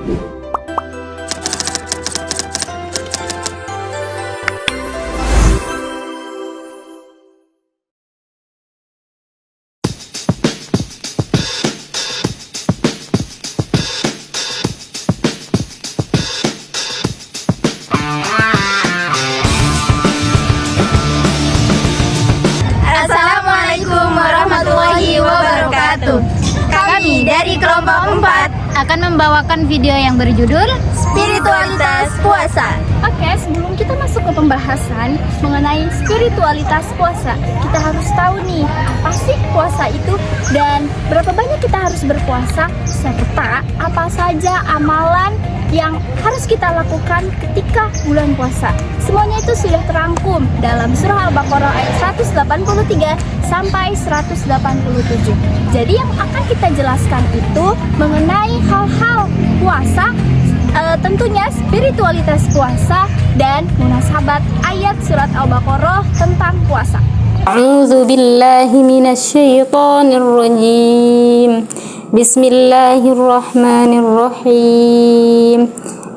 Assalamualaikum warahmatullahi wabarakatuh. Kami dari kelompok 4 akan membawakan video yang berjudul Spiritualitas Puasa. Oke, sebelum kita masuk ke pembahasan mengenai spiritualitas puasa, kita harus tahu nih, apa sih puasa itu dan berapa banyak kita harus berpuasa, serta apa saja amalan yang harus kita lakukan ketika bulan puasa. Semuanya itu sudah terangkum dalam surah Al-Baqarah ayat 183 sampai 187. Jadi yang akan kita jelaskan itu mengenai hal-hal puasa, tentunya spiritualitas puasa dan munasabat ayat surat Al-Baqarah tentang puasa. A'udzu billahi minasy syaithanir rajim. Bismillahirrahmanirrahim.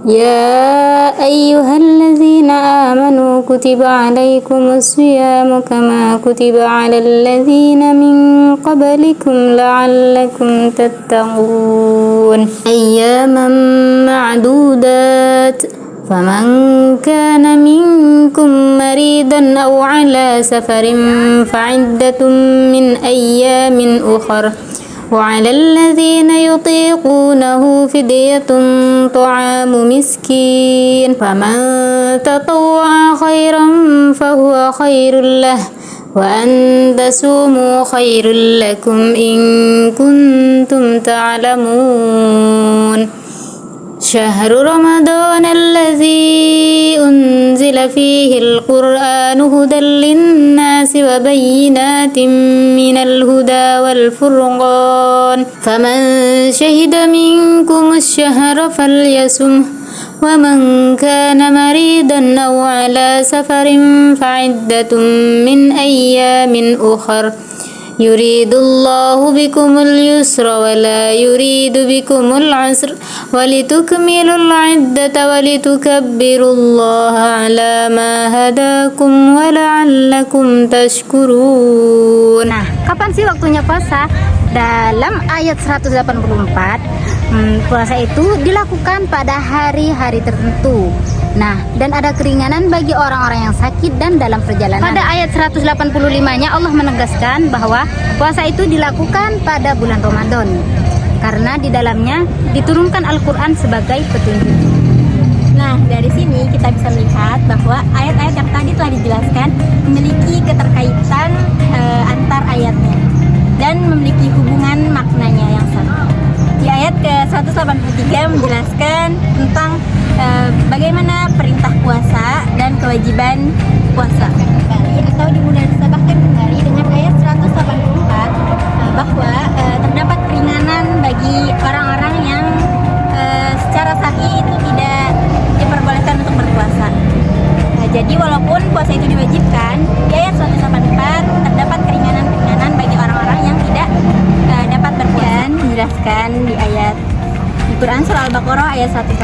Ya ayyuhalladzina amanu kutiba alaikumus syiyamu kama kutiba alal ladzina min qablikum la'allakum tattaqun. Ayyaman ma'dudat. فمن كان منكم مريضا أو على سفر فعدة من أيام أخر وعلى الذين يطيقونه فدية طعام مسكين فمن تطوع خيرا فهو خير له وأن تصوموا خير لكم إن كنتم تعلمون شهر رمضان الذي أنزل فيه القرآن هدى للناس وبينات من الهدى والفرقان فمن شهد منكم الشهر فليصمه ومن كان مريضا أو على سفر فعدة من أيام أخر يريد الله بكم اليسر ولا يريد بكم العسر ولتكملوا العدة ولتكبروا الله على ما هداكم ولعلكم تشكرون. Nah, kapan sih waktunya puasa? Dalam ayat 184, puasa itu dilakukan pada hari-hari tertentu. Nah, dan ada keringanan bagi orang-orang yang sakit dan dalam perjalanan. Pada ayat 185-nya Allah menegaskan bahwa puasa itu dilakukan pada bulan Ramadan karena di dalamnya diturunkan Al-Quran sebagai petunjuk. Nah, dari sini kita bisa melihat bahwa ayat-ayat yang tadi telah dijelaskan memiliki keterkaitan antar ayatnya dan memiliki hubungan maknanya yang sama. Di ayat ke-183 menjelaskan tentang bagaimana perintah puasa dan kewajiban puasa. Atau dimunasabahkan kembali dengan ayat 184 bahwa terdapat keringanan bagi orang-orang yang secara sahih itu tidak diperbolehkan untuk berpuasa. Jadi walaupun puasa itu diwajibkan, di ayat 184 terdapat keringanan-keringanan bagi orang-orang yang tidak dapat berpuasa. Menjelaskan di ayat di Quran surah Al-Baqarah ayat 185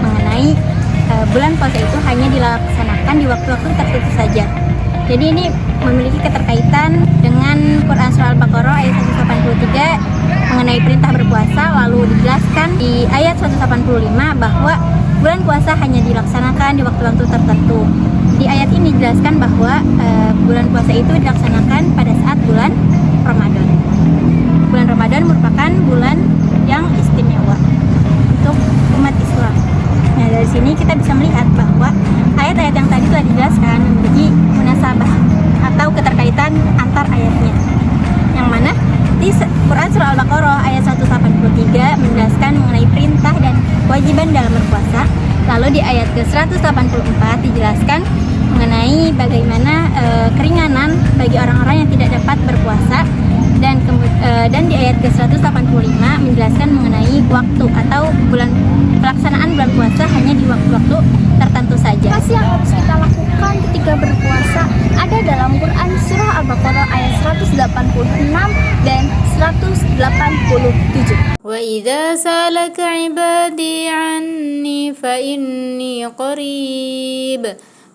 mengenai bulan puasa itu hanya dilaksanakan di waktu-waktu tertentu saja. Jadi ini memiliki keterkaitan dengan Quran surah Al-Baqarah ayat 183 mengenai perintah berpuasa, lalu dijelaskan di ayat 185 bahwa bulan puasa hanya dilaksanakan di waktu-waktu tertentu. Di ayat ini dijelaskan bahwa bulan puasa itu dilaksanakan pada saat bulan Ramadan. Bulan Ramadan merupakan bulan yang istimewa untuk umat Islam. Nah, dari sini kita bisa melihat bahwa ayat-ayat yang tadi telah dijelaskan memiliki munasabah atau keterkaitan antar ayatnya. Yang mana di Quran surah Al-Baqarah ayat 183 menjelaskan mengenai perintah dan kewajiban dalam berpuasa. Lalu di ayat ke-184 dijelaskan mengenai bagaimana keringanan bagi orang-orang yang tidak dapat berpuasa. Dan di ayat ke-185 menjelaskan mengenai waktu atau pelaksanaan bulan puasa hanya di waktu-waktu tertentu saja. Apa sih yang harus kita lakukan ketika berpuasa? Ada dalam Quran surah Al-Baqarah ayat 186 dan 187. وإذا سألك عبادي عني فإني قريب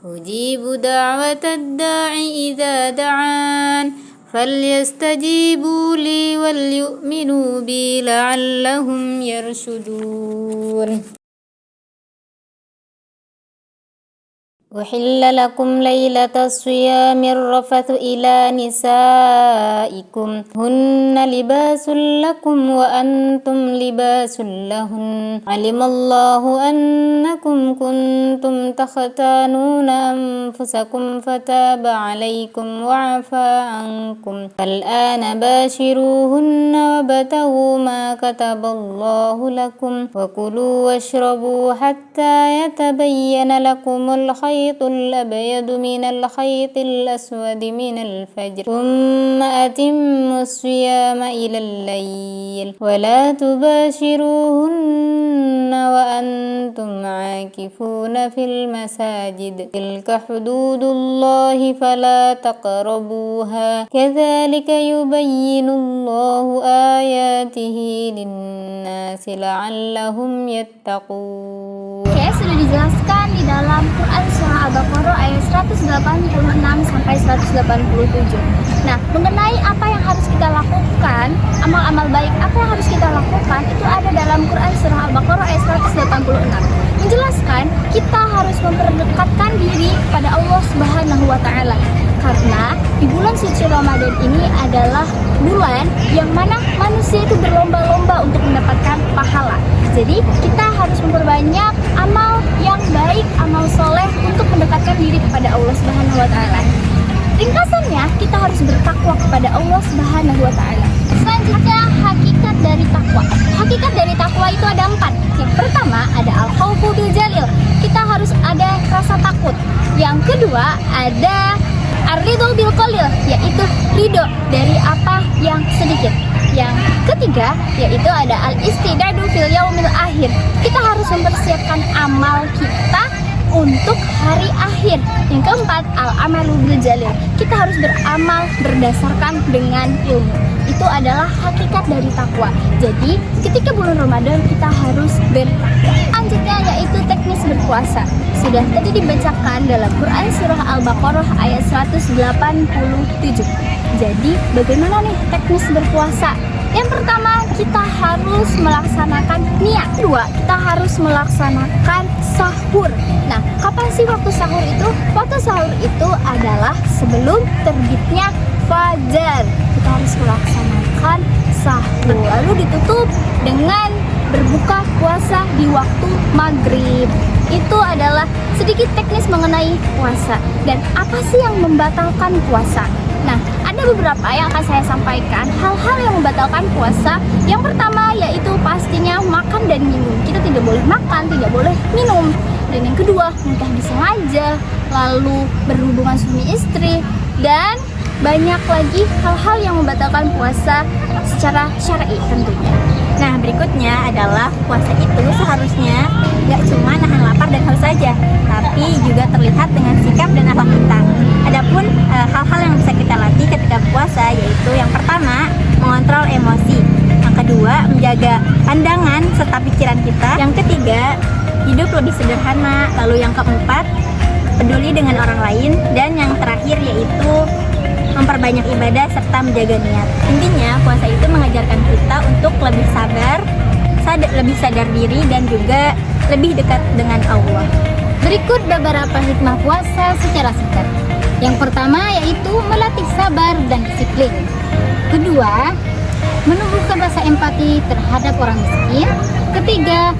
أجيب دعوة الداع إذا دعان فليستجيبوا لي وليؤمنوا بي لعلهم يرشدون أحل لكم ليلة الصيام الرفث إلى نسائكم هن لباس لكم وأنتم لباس لهن علم الله أنكم كنتم تختانون أنفسكم فتاب عليكم وعفى عنكم فالآن باشروهن وابتغوا ما كتب الله لكم وكلوا واشربوا حتى يتبين لكم الخيط الأبيض من الخيط الأسود من الفجر ثم أتموا الصيام إلى الليل ولا تباشروهن وأنتم عاكفون في المساجد تلك حدود الله فلا تقربوها كذلك يبين الله آياته للناس لعلهم يتقون. Oke, sudah dijelaskan di dalam Quran surah Al-Baqarah ayat 186 sampai 187. Nah, mengenai apa yang harus kita lakukan, amal-amal baik apa yang harus kita lakukan, itu ada dalam Quran surah Al-Baqarah ayat 186. Menjelaskan kita harus memperdekatkan diri kepada Allah Subhanahu wa taala. Karena di bulan suci Ramadan ini adalah bulan yang mana manusia itu berlomba-lomba untuk mendapatkan pahala. Jadi kita harus memperbanyak amal yang baik, amal soleh untuk mendekatkan diri kepada Allah Subhanahu wa taala. Ringkasannya, kita harus bertakwa kepada Allah Subhanahu wa taala. Selanjutnya, hakikat dari takwa. Hakikat dari takwa itu ada 4. Yang pertama ada al-khaufu bil jalil. Kita harus ada rasa takut. Yang kedua ada ar-ridho bil qalil, yaitu ridho dari apa yang sedikit. Yang ketiga yaitu ada al-istidadu fil yaumil akhir. Kita harus mempersiapkan amal kita untuk hari akhir. Yang keempat al-amalu bil jalil. Kita harus beramal berdasarkan dengan ilmu. Itu adalah hakikat dari takwa. Jadi ketika bulan Ramadan kita harus bertakwa. Selanjutnya yaitu teknis berpuasa. Sudah tadi dibacakan dalam Quran surah Al-Baqarah ayat 187. Jadi bagaimana nih teknis berpuasa? Yang pertama, kita harus melaksanakan niat. Kedua, kita harus melaksanakan sahur. Nah, kapan sih waktu sahur itu? Waktu sahur itu adalah sebelum terbitnya fajar. Kita harus melaksanakan sahur. Lalu ditutup dengan berbuka puasa di waktu maghrib. Itu adalah sedikit teknis mengenai puasa. Dan apa sih yang membatalkan puasa? Nah, ada beberapa yang akan saya sampaikan. Hal-hal yang membatalkan puasa. Yang pertama yaitu pastinya makan dan minum. Kita tidak boleh makan, tidak boleh minum. Dan yang kedua, muntah disengaja, lalu berhubungan suami istri, dan banyak lagi hal-hal yang membatalkan puasa secara syar'i tentunya. Nah, berikutnya adalah puasa itu seharusnya gak cuma nahan lapar dan haus saja, tapi juga terlihat dengan sikap dan akhlak kita. Adapun hal-hal yang bisa kita latih ketika puasa yaitu yang pertama, mengontrol emosi. Yang kedua, menjaga pandangan serta pikiran kita. Yang ketiga, hidup lebih sederhana. Lalu yang keempat, peduli dengan orang lain. Dan yang terakhir yaitu memperbanyak ibadah serta menjaga niat. Intinya puasa itu mengajarkan kita untuk lebih sabar, lebih sadar diri, dan juga lebih dekat dengan Allah. Berikut beberapa hikmah puasa secara singkat. Yang pertama yaitu melatih sabar dan disiplin. Kedua, menumbuhkan rasa empati terhadap orang miskin. Ketiga,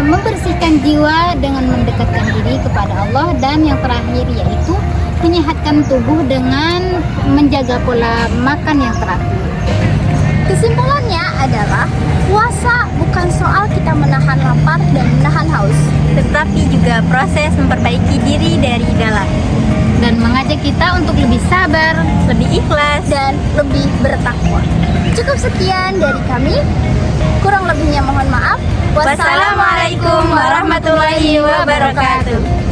membersihkan jiwa dengan mendekatkan diri kepada Allah. Dan yang terakhir yaitu menyehatkan tubuh dengan menjaga pola makan yang teratur. Kesimpulannya adalah puasa bukan soal kita menahan lapar dan menahan haus, tetapi juga proses memperbaiki diri dari dalam Dan mengajak kita untuk lebih sabar, lebih ikhlas, dan lebih bertakwa. Cukup sekian dari kami. Kurang lebihnya mohon maaf. Wassalamualaikum warahmatullahi wabarakatuh.